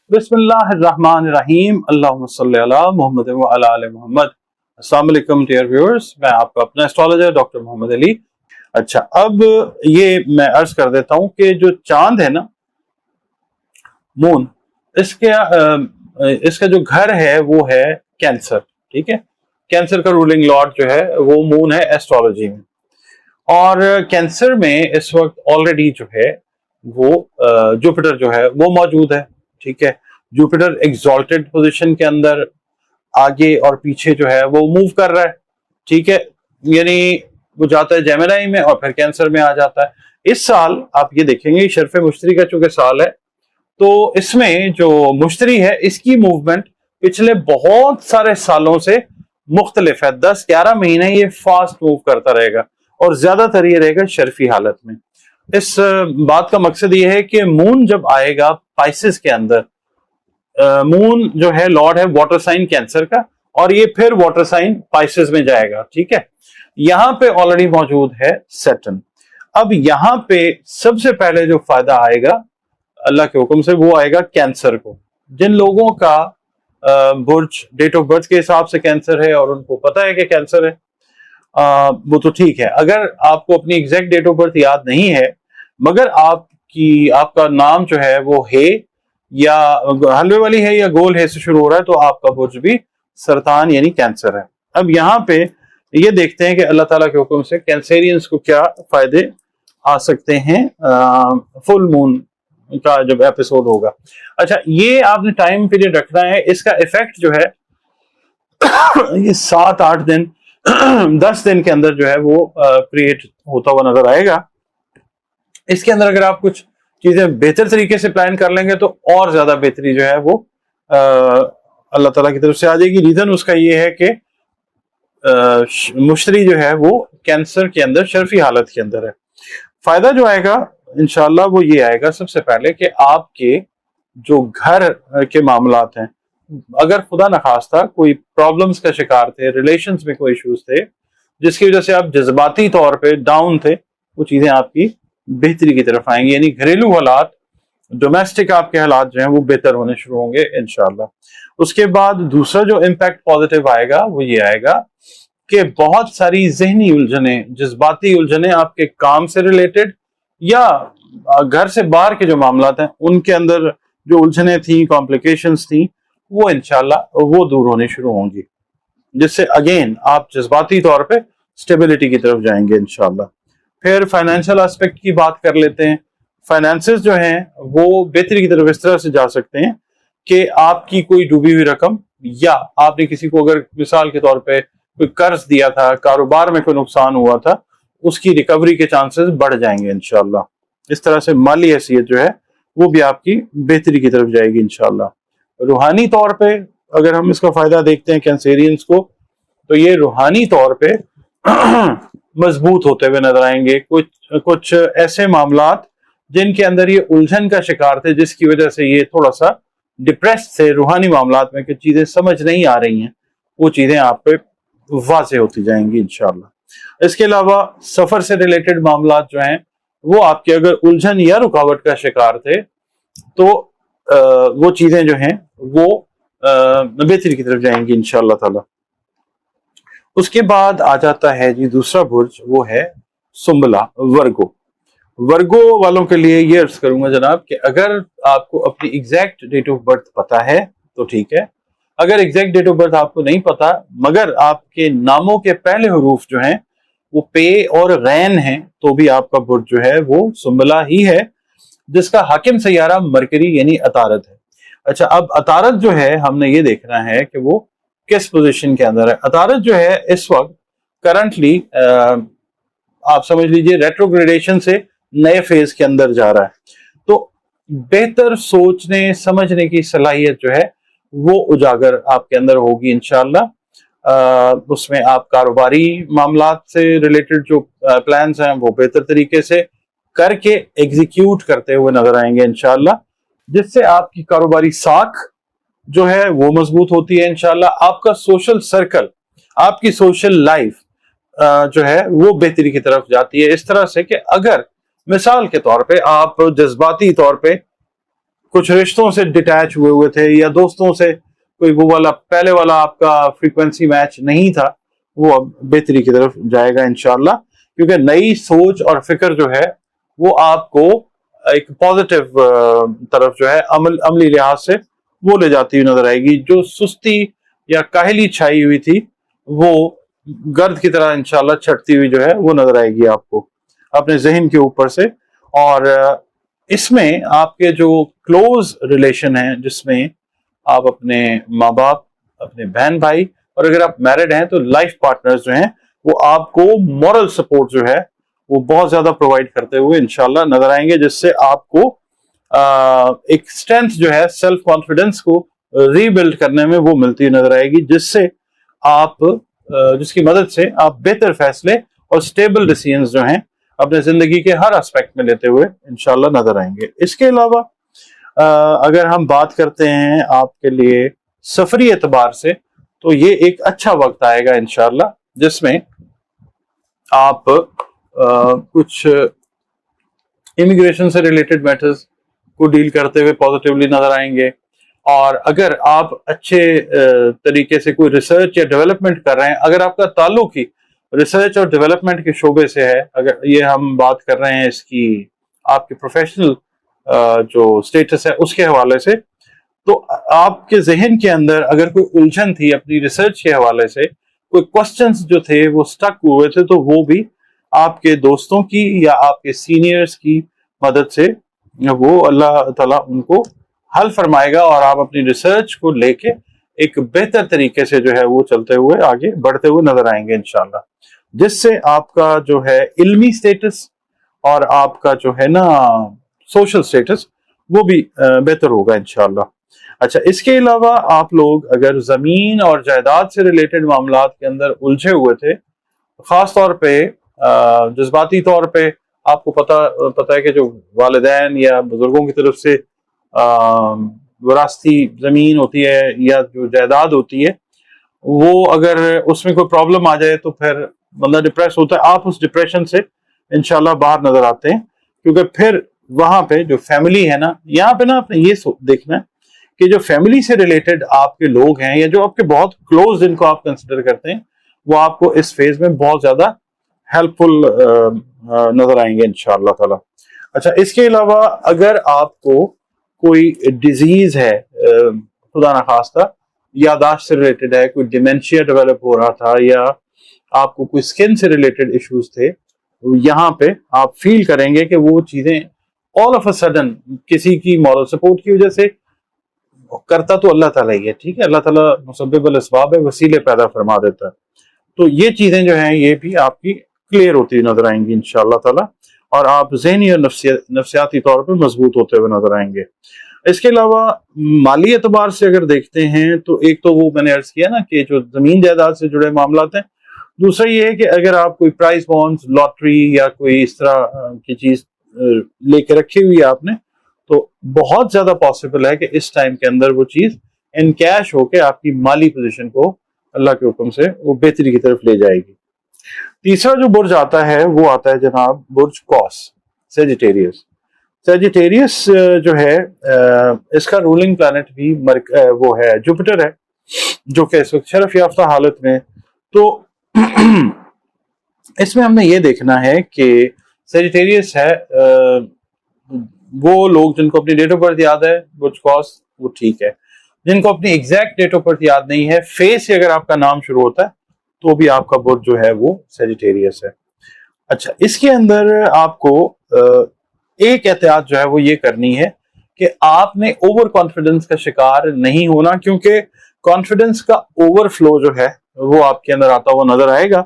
बिस्मिल्लाहिर्रहमानिर्रहीम अल्लाहुम्मा सल्ली अला मुहम्मद व अला आले मोहम्मद। अस्सलाम वालेकुम डियर व्यूअर्स, मैं आपका अपना एस्ट्रोलॉजर डॉक्टर मोहम्मद अली। अच्छा, अब ये मैं अर्ज कर देता हूँ कि जो चांद है ना, मून, इसका जो घर है वो है कैंसर। ठीक है, कैंसर का रूलिंग लॉर्ड जो है वो मून है एस्ट्रोलॉजी में। और कैंसर में इस वक्त ऑलरेडी जो है वो जुपिटर जो है वो मौजूद है। ठीक है, जुपिटर एग्जॉल्टेड पोजीशन के अंदर आगे और पीछे जो है वो मूव कर रहा है। ठीक है, यानी वो जाता है जेमिनी में और फिर कैंसर में आ जाता है। इस साल आप ये देखेंगे शर्फ मुश्तरी का चूंकि साल है, तो इसमें जो मुश्तरी है इसकी मूवमेंट पिछले बहुत सारे सालों से मुख्तलिफ है। 10-11 महीने ये फास्ट मूव करता रहेगा और ज्यादातर ये रहेगा शर्फी हालत में। इस बात का मकसद ये है कि मून जब आएगा पाइसेस के अंदर, मून जो है लॉर्ड है वाटर साइन कैंसर का, और ये फिर वाटर साइन पाइसेस में जाएगा। ठीक है, यहां पे ऑलरेडी मौजूद है सैटर्न। अब यहां पे सबसे पहले जो फायदा आएगा अल्लाह के हुक्म से वो आएगा कैंसर को। जिन लोगों का बुर्ज डेट ऑफ बर्थ के हिसाब से कैंसर है और उनको पता है कि कैंसर है, वो तो ठीक है। अगर आपको अपनी एग्जैक्ट डेट ऑफ बर्थ याद नहीं है मगर आपका नाम जो है वो है या हलवे वाली है या गोल है से शुरू हो रहा है, तो आपका बुर्ज भी सरतान यानी कैंसर है। अब यहाँ पे ये देखते हैं कि अल्लाह ताला के हुक्म से कैंसेरियंस को क्या फायदे आ सकते हैं फुल मून का जब एपिसोड होगा। अच्छा, ये आपने टाइम पीरियड रखना है। इसका इफेक्ट जो है ये 7-8 दिन 10 दिन के अंदर जो है वो क्रिएट होता हुआ नजर आएगा। इसके अंदर अगर आप कुछ चीजें बेहतर तरीके से प्लान कर लेंगे तो और ज्यादा बेहतरी जो है वो अल्लाह ताला की तरफ से आ जाएगी। रीजन उसका ये है कि मुश्तरी जो है वो कैंसर के अंदर शर्फी हालत के अंदर है। फायदा जो आएगा इंशाल्लाह वो ये आएगा सबसे पहले कि आपके जो घर के मामलात हैं, अगर खुदा न खास्ता कोई प्रॉब्लम्स का शिकार थे, रिलेशंस में कोई इश्यूज थे जिसकी वजह से आप जज्बाती तौर पे डाउन थे, वो चीजें आपकी बेहतरी की तरफ आएंगी। यानी घरेलू हालात, डोमेस्टिक आपके हालात जो हैं वो बेहतर होने शुरू होंगे इंशाल्लाह। उसके बाद दूसरा जो इम्पैक्ट पॉजिटिव आएगा वो ये आएगा कि बहुत सारी जहनी उलझने, जज्बाती उलझने आपके काम से रिलेटेड या घर से बाहर के जो मामलात हैं उनके अंदर जो उलझने थी, कॉम्प्लिकेशंस थी, वो इंशाल्लाह वो दूर होने शुरू होंगी, जिससे अगेन आप जज्बाती तौर पे स्टेबिलिटी की तरफ जाएंगे इंशाल्लाह। फिर फाइनेंशियल एस्पेक्ट की बात कर लेते हैं। फाइनेंसेस जो हैं वो बेहतरी की तरफ इस तरह से जा सकते हैं कि आपकी कोई डूबी हुई रकम या आपने किसी को अगर मिसाल के तौर पे कोई कर्ज दिया था, कारोबार में कोई नुकसान हुआ था, उसकी रिकवरी के चांसेस बढ़ जाएंगे इंशाल्लाह। इस तरह से माली हैसियत जो है वो भी आपकी बेहतरी की तरफ जाएगी इंशाल्लाह। रूहानी तौर पे अगर हम इसका फायदा देखते हैं कैंसेरियंस को, तो ये रूहानी तौर पे मजबूत होते हुए नजर आएंगे। कुछ ऐसे मामलात जिनके अंदर ये उलझन का शिकार थे, जिसकी वजह से ये थोड़ा सा डिप्रेस्ड थे रूहानी मामलात में कि चीजें समझ नहीं आ रही हैं, वो चीजें आप पे वाज़ेह होती जाएंगी इंशाल्लाह। इसके अलावा सफर से रिलेटेड मामलात जो हैं वो आपके अगर उलझन या रुकावट का शिकार थे तो वो चीजें जो हैं वो बेहतरी की तरफ जाएंगी इंशाल्लाह ताला। उसके बाद आ जाता है जी दूसरा बुर्ज, वो है सुंबला, वर्गो। वर्गो वालों के लिए ये अर्ज करूंगा जनाब कि अगर आपको अपनी एग्जैक्ट डेट ऑफ बर्थ पता है तो ठीक है। अगर एग्जैक्ट डेट ऑफ बर्थ आपको नहीं पता मगर आपके नामों के पहले हरूफ जो हैं वो पे और गैन हैं, तो भी आपका बुर्ज जो है वो सुंबला ही है, जिसका हाकिम सैयारा मरकरी यानी अतारद है। अच्छा, अब अतारद जो है हमने ये देखना है कि वो किस पोजीशन के अंदर है। अतारद जो है इस वक्त करंटली आप समझ लीजिए रेट्रोग्रेडेशन से नए फेज के अंदर जा रहा है, तो बेहतर सोचने समझने की सलाहियत जो है वो उजागर आपके अंदर होगी इंशाल्लाह। उसमें आप कारोबारी मामलात से रिलेटेड जो प्लान्स हैं वो बेहतर तरीके से करके एग्जीक्यूट करते हुए नजर आएंगे इंशाल्लाह, जिससे आपकी कारोबारी साख जो है वो मजबूत होती है इंशाल्लाह। आपका सोशल सर्कल, आपकी सोशल लाइफ जो है वो बेहतरी की तरफ जाती है, इस तरह से कि अगर मिसाल के तौर पे आप जज्बाती तौर पे कुछ रिश्तों से डिटैच हुए थे या दोस्तों से कोई वो वाला पहले वाला आपका फ्रीक्वेंसी मैच नहीं था, वो अब बेहतरी की तरफ जाएगा इंशाल्लाह, क्योंकि नई सोच और फिक्र जो है वो आपको एक पॉजिटिव तरफ जो है अमली लिहाज से वो ले जाती हुई नजर आएगी। जो सुस्ती या काहली छाई हुई थी वो गर्द की तरह इंशाल्लाह छटती हुई जो है वो नजर आएगी आपको अपने जहन के ऊपर से। और इसमें आपके जो क्लोज रिलेशन है, जिसमें आप अपने माँ बाप, अपने बहन भाई, और अगर आप मैरिड हैं तो लाइफ पार्टनर्स जो हैं वो आपको मॉरल सपोर्ट जो है वो बहुत ज्यादा प्रोवाइड करते हुए इंशाल्लाह नजर आएंगे, जिससे आपको एक स्ट्रेंथ जो है सेल्फ कॉन्फिडेंस को रीबिल्ड करने में वो मिलती नजर आएगी, जिससे आप जिसकी मदद से आप बेहतर फैसले और स्टेबल डिसीजंस जो हैं अपने जिंदगी के हर एस्पेक्ट में लेते हुए इंशाल्लाह नजर आएंगे। इसके अलावा अगर हम बात करते हैं आपके लिए सफरी एतबार से, तो ये एक अच्छा वक्त आएगा इंशाल्लाह, जिसमें आप कुछ इमिग्रेशन से रिलेटेड मैटर्स को डील करते हुए पॉजिटिवली नजर आएंगे। और अगर आप अच्छे तरीके से कोई रिसर्च या डेवलपमेंट कर रहे हैं, अगर आपका ताल्लुक ही रिसर्च और डेवलपमेंट के शोबे से है, अगर ये हम बात कर रहे हैं इसकी आपके प्रोफेशनल जो स्टेटस है उसके हवाले से, तो आपके जहन के अंदर अगर कोई उलझन थी अपनी रिसर्च के हवाले से, कोई क्वेश्चंस जो थे वो स्टक हुए थे, तो वो भी आपके दोस्तों की या आपके सीनियर्स की मदद से वो अल्लाह ताला उनको हल फरमाएगा और आप अपनी रिसर्च को लेके एक बेहतर तरीके से जो है वो चलते हुए आगे बढ़ते हुए नजर आएंगे इंशाल्लाह, जिससे आपका जो है इल्मी स्टेटस और आपका जो है ना सोशल स्टेटस वो भी बेहतर होगा इंशाल्लाह। अच्छा, इसके अलावा आप लोग अगर जमीन और जायदाद से रिलेटेड मामलात के अंदर उलझे हुए थे, खास तौर पे जज्बाती तौर पे आपको पता है कि जो वालिदैन या बुजुर्गों की तरफ से विरासती जमीन होती है या जो जायदाद होती है, वो अगर उसमें कोई प्रॉब्लम आ जाए तो फिर बंदा डिप्रेस होता है। आप उस डिप्रेशन से इंशाल्लाह बाहर नजर आते हैं, क्योंकि फिर वहां पे जो फैमिली है ना, यहाँ पे ना आपने ये देखना है कि जो फैमिली से रिलेटेड आपके लोग हैं या जो आपके बहुत क्लोज जिनको आप कंसिडर करते हैं, वो आपको इस फेज में बहुत ज्यादा हेल्पफुल नजर आएंगे इंशाअल्लाह ताला। अच्छा, इसके अलावा अगर आपको कोई डिजीज है, खुदा ना खास्ता यादाश्त से रिलेटेड है, कोई डिमेंशिया डेवलप हो रहा था या आपको कोई स्किन से रिलेटेड इश्यूज थे, यहाँ पे आप फील करेंगे कि वो चीजें ऑल ऑफ अ सडन किसी की मॉरल सपोर्ट की वजह से, करता तो अल्लाह ताला ही है, ठीक है, अल्लाह ताला मुसब्बिबुल अस्बाब है, वसीले पैदा फरमा देता है, तो ये चीजें जो हैं ये भी आपकी क्लियर होती नजर आएंगी इंशाअल्लाह ताला, और आप ज़हनी और नफ्सियाती तौर पर मजबूत होते हुए नजर आएंगे। इसके अलावा माली एतबार से अगर देखते हैं तो एक तो वो मैंने अर्ज किया ना कि जो जमीन जायदाद से जुड़े मामलात हैं, दूसरा ये है कि अगर आप कोई प्राइज बॉन्ड्स, लॉटरी या कोई इस तरह की चीज लेके रखी हुई है आपने, तो बहुत ज्यादा पॉसिबल है कि इस टाइम के अंदर वो चीज इन कैश होके आपकी माली पोजीशन को अल्लाह के हुक्म से वो बेहतरी की तरफ ले जाएगी। तीसरा जो बुर्ज आता है वो आता है जनाब बुर्ज कॉस, सेजिटेरियस। सेजिटेरियस जो है इसका रूलिंग प्लैनेट भी वो है जुपिटर है, जो कि इस वक्त शरफ याफ्ता हालत में। तो इसमें हमने ये देखना है कि सेजिटेरियस है वो लोग जिनको अपनी डेट ऑफ बर्थ याद है बुर्ज कॉस, वो ठीक है। जिनको अपनी एग्जैक्ट डेट ऑफ बर्थ याद नहीं है, फेस से अगर आपका नाम शुरू होता है तो भी आपका बुर्ज जो है वो सेजिटेरियस है। अच्छा, इसके अंदर आपको एक एहतियात जो है वो ये करनी है कि आपने ओवर कॉन्फिडेंस का शिकार नहीं होना, क्योंकि कॉन्फिडेंस का ओवरफ्लो जो है वो आपके अंदर आता हुआ नजर आएगा।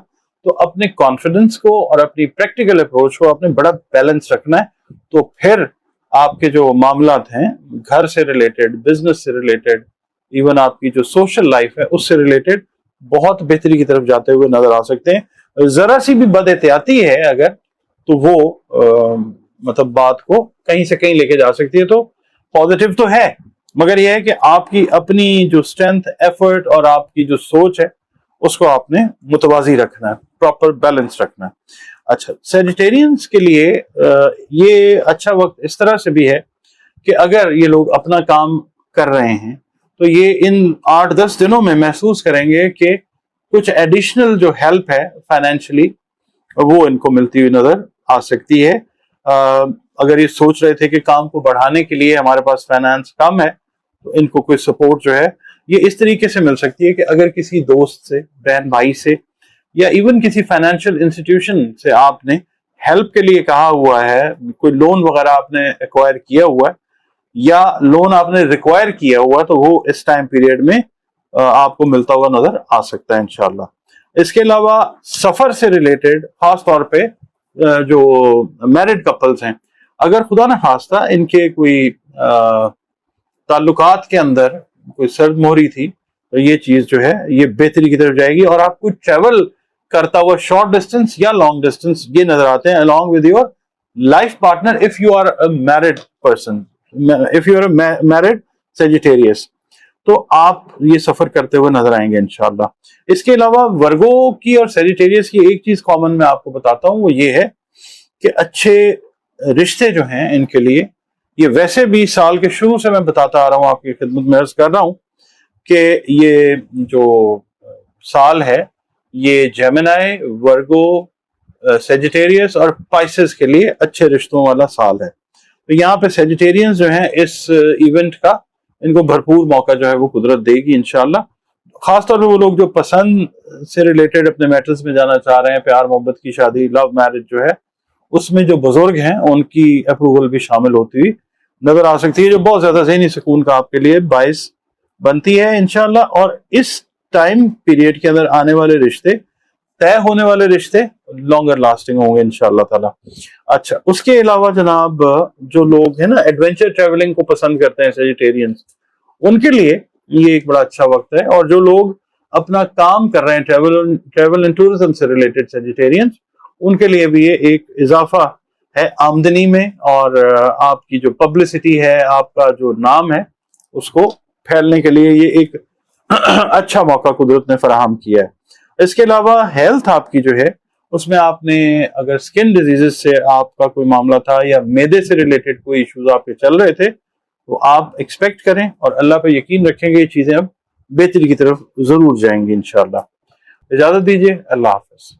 तो अपने कॉन्फिडेंस को और अपनी प्रैक्टिकल अप्रोच को आपने बड़ा बैलेंस रखना है, तो फिर आपके जो मामलात हैं घर से रिलेटेड, बिजनेस से रिलेटेड, इवन आपकी जो सोशल लाइफ है उससे रिलेटेड बहुत बेहतरी की तरफ जाते हुए नजर आ सकते हैं। जरा सी भी बद एहतियाती है अगर, तो वो मतलब बात को कहीं से कहीं लेके जा सकती है। तो पॉजिटिव तो है, मगर यह है कि आपकी अपनी जो स्ट्रेंथ, एफर्ट और आपकी जो सोच है उसको आपने मुतवाजी रखना है, प्रॉपर बैलेंस रखना है। अच्छा, सेजिटेरियंस के लिए ये अच्छा वक्त इस तरह से भी है کہ اگر یہ لوگ اپنا کام کر رہے ہیں تو یہ ان 8-10 دنوں میں محسوس کریں گے کہ کچھ ایڈیشنل جو ہیلپ ہے فائنینشلی وہ ان کو ملتی ہوئی نظر آ سکتی ہے. اگر یہ سوچ رہے تھے کہ کام کو بڑھانے کے لیے ہمارے پاس فائنانس کم ہے تو ان کو کوئی سپورٹ جو ہے یہ اس طریقے سے مل سکتی ہے کہ اگر کسی دوست سے، بہن بھائی سے، یا ایون کسی فائنینشیل انسٹیٹیوشن سے آپ نے ہیلپ کے لیے کہا ہوا ہے، کوئی لون وغیرہ آپ نے ایکوائر کیا ہوا ہے یا لون آپ نے ریکوائر کیا ہوا ہے، تو وہ اس ٹائم پیریڈ میں آپ کو ملتا ہوا نظر آ سکتا ہے انشاءاللہ. اس کے علاوہ سفر سے ریلیٹڈ خاص طور پہ جو میرڈ کپلز ہیں، اگر خدا نہ خواستہ ان کے کوئی تعلقات کے اندر کوئی سرد مہری تھی تو یہ چیز جو ہے یہ بہتری کی طرف جائے گی، اور آپ کو ٹریول کرتا ہوا شارٹ ڈسٹینس یا لانگ ڈسٹینس یہ نظر آتے ہیں along with your life partner if you are a married person, if you are a married Sagittarius، تو آپ یہ سفر کرتے ہوئے نظر آئیں گے انشاءاللہ. اس کے علاوہ ورگو کی اور سیجیٹیریس کی ایک چیز کامن میں آپ کو بتاتا ہوں، وہ یہ ہے کہ اچھے رشتے جو ہیں ان کے لیے یہ ویسے بھی سال کے شروع سے میں بتاتا آ رہا ہوں، آپ کی خدمت میں عرض کر رہا ہوں کہ یہ جو سال ہے یہ جیمنائی، ورگو، سیجیٹیریس اور پائسس کے لیے اچھے رشتوں والا سال ہے. تو یہاں پہ سیجیٹیرینز جو ہیں اس ایونٹ کا ان کو بھرپور موقع جو ہے وہ قدرت دے گی انشاءاللہ. خاص طور پہ وہ لوگ جو پسند سے ریلیٹڈ اپنے میٹرز میں جانا چاہ رہے ہیں، پیار محبت کی شادی، لو میرج جو ہے اس میں جو بزرگ ہیں ان کی اپروول بھی شامل ہوتی ہوئی نظر آ سکتی ہے، جو بہت زیادہ ذہنی سکون کا آپ کے لیے باعث بنتی ہے انشاءاللہ. اور اس ٹائم پیریڈ کے اندر آنے والے رشتے، طے ہونے والے رشتے لانگر لاسٹنگ ہوں گے انشاءاللہ تعالی. اچھا، اس کے علاوہ جناب جو لوگ ہیں نا ایڈونچر ٹریولنگ کو پسند کرتے ہیں سیجیٹیرینز، ان کے لیے یہ ایک بڑا اچھا وقت ہے. اور جو لوگ اپنا کام کر رہے ہیں ٹریول اینڈ ٹورزم سے ریلیٹڈ سیجیٹیرینز، ان کے لیے بھی یہ ایک اضافہ ہے آمدنی میں، اور آپ کی جو پبلسٹی ہے، آپ کا جو نام ہے اس کو پھیلنے کے لیے یہ ایک اچھا موقع قدرت نے فراہم کیا ہے. اس کے علاوہ ہیلتھ آپ کی جو ہے اس میں آپ نے اگر سکن ڈیزیزز سے آپ کا کوئی معاملہ تھا یا معدے سے ریلیٹڈ کوئی ایشوز آپ کے چل رہے تھے تو آپ ایکسپیکٹ کریں اور اللہ پہ یقین رکھیں گے یہ چیزیں اب بہتری کی طرف ضرور جائیں گی انشاءاللہ. اجازت دیجیے، اللہ حافظ.